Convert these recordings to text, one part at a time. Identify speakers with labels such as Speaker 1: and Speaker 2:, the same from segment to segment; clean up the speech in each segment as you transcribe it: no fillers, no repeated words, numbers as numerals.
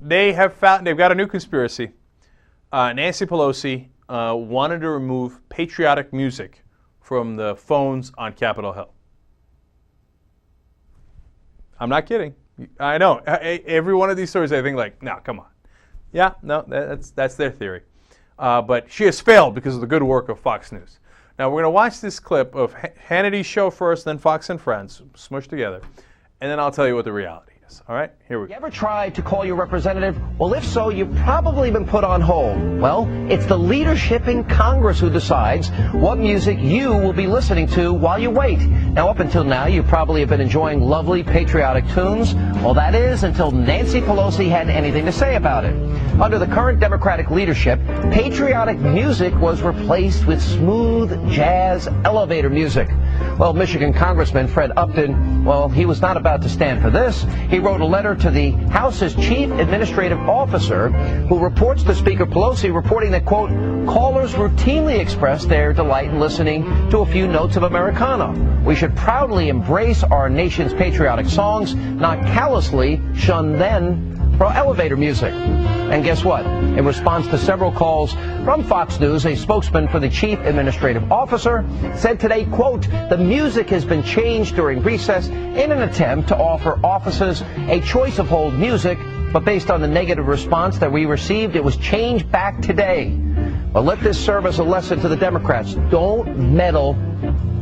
Speaker 1: they've got a new conspiracy. Nancy Pelosi wanted to remove patriotic music from the phones on Capitol Hill. I'm not kidding. I know. Every one of these stories, I think like, no, come on. Yeah, no, that's their theory. But she has failed because of the good work of Fox News. Now, we're going to watch this clip of Hannity's show first, then Fox and Friends, smushed together, and then I'll tell you what the reality is. All right? Here we go.
Speaker 2: You ever tried to call your representative? Well, if so, you've probably been put on hold. Well, it's the leadership in Congress who decides what music you will be listening to while you wait. Now, up until now, you probably have been enjoying lovely patriotic tunes. Well, that is until Nancy Pelosi had anything to say about it. Under the current Democratic leadership, patriotic music was replaced with smooth jazz elevator music. Well, Michigan Congressman Fred Upton, well, he was not about to stand for this. He wrote a letter to the House's chief administrative officer, who reports to Speaker Pelosi, reporting that, quote, callers routinely express their delight in listening to a few notes of Americana. We should proudly embrace our nation's patriotic songs, not callously shun them for elevator music. And guess what? In response to several calls from Fox News, a spokesman for the chief administrative officer said today, quote, the music has been changed during recess in an attempt to offer officers a choice of hold music, but based on the negative response that we received, it was changed back today. But let this serve as a lesson to the Democrats. Don't meddle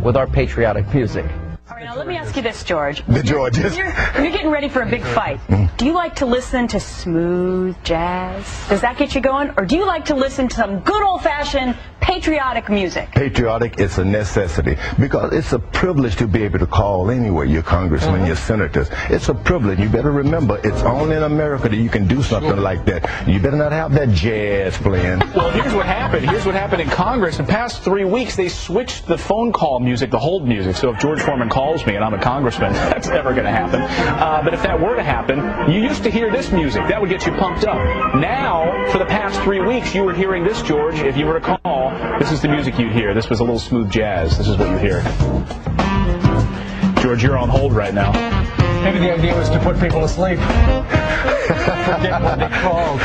Speaker 2: with our patriotic music.
Speaker 3: All right, now let me ask you this, George.
Speaker 4: The Georges.
Speaker 3: You're getting ready for a big fight. Do you like to listen to smooth jazz? Does that get you going? Or do you like to listen to some good old-fashioned patriotic music?
Speaker 4: Patriotic is a necessity because it's a privilege to be able to call anyway your congressmen, your senators. It's a privilege. You better remember, it's only in America that you can do something like that. You better not have that jazz playing.
Speaker 5: Well, here's what happened. Here's what happened in Congress. In the past 3 weeks, they switched the phone call music, the hold music. So if George Foreman calls me and I'm a congressman, that's never going to happen. But if that were to happen, you used to hear this music. That would get you pumped up. Now, for the past 3 weeks, you were hearing this, George. If you were to call, this is the music you'd hear. This was a little smooth jazz. This is what you hear. George, you're on hold right now.
Speaker 6: Maybe the idea was to put people to sleep. Forget what they called.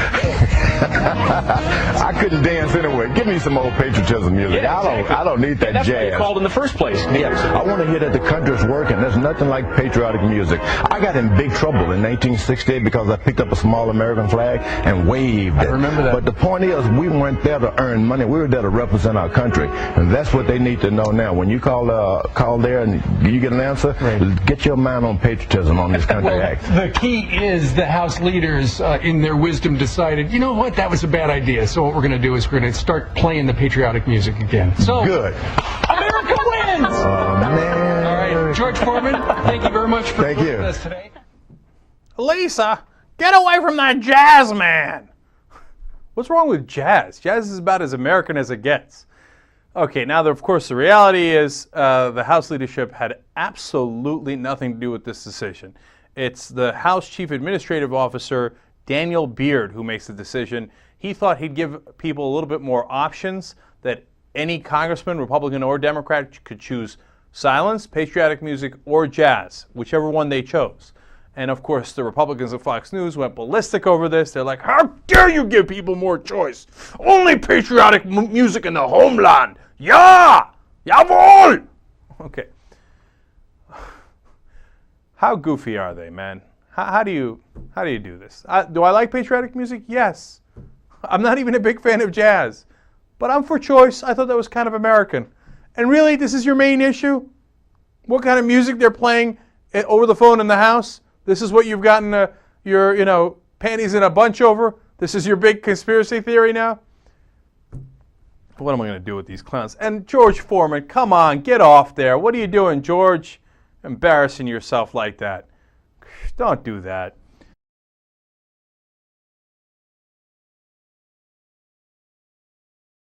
Speaker 4: I couldn't dance anyway. Give me some old patriotism music.
Speaker 5: Yeah, exactly.
Speaker 4: I don't need that
Speaker 5: That's
Speaker 4: jazz.
Speaker 5: what you called in the first place.
Speaker 4: Yeah, I want to hear that the country's working. There's nothing like patriotic music. I got in big trouble in 1968 because I picked up a small American flag and waved it.
Speaker 6: I remember that.
Speaker 4: But the point is, we weren't there to earn money. We were there to represent our country. And that's what they need to know now. When you call there and you get an answer, get your mind on patriotism on this country act.
Speaker 6: The key is the House leaders, in their wisdom, decided, you know what, that was a bad idea. So what we're going to do is we're going to start playing the patriotic music again. So
Speaker 4: Good.
Speaker 6: America wins!
Speaker 4: Man.
Speaker 6: All right, George Foreman, thank you very much for being with us today.
Speaker 1: Lisa, get away from that jazz man. What's wrong with jazz? Jazz is about as American as it gets. Okay, now, of course, the reality is the House leadership had absolutely nothing to do with this decision. It's the House Chief Administrative Officer, Daniel Beard, who makes the decision. He thought he'd give people a little bit more options, that any congressman, Republican or Democrat, could choose silence, patriotic music, or jazz, whichever one they chose. And, of course, the Republicans of Fox News went ballistic over this. They're like, how dare you give people more choice? Only patriotic music in the homeland. Ja! Jawohl! Okay. How goofy are they, man? How do you do this? Do I like patriotic music? Yes. I'm not even a big fan of jazz. But I'm for choice. I thought that was kind of American. And really, this is your main issue? What kind of music they're playing over the phone in the house? This is what you've gotten your panties in a bunch over? This is your big conspiracy theory now? What am I going to do with these clowns? And George Foreman, come on, get off there. What are you doing, George? Embarrassing yourself like that. Don't do that.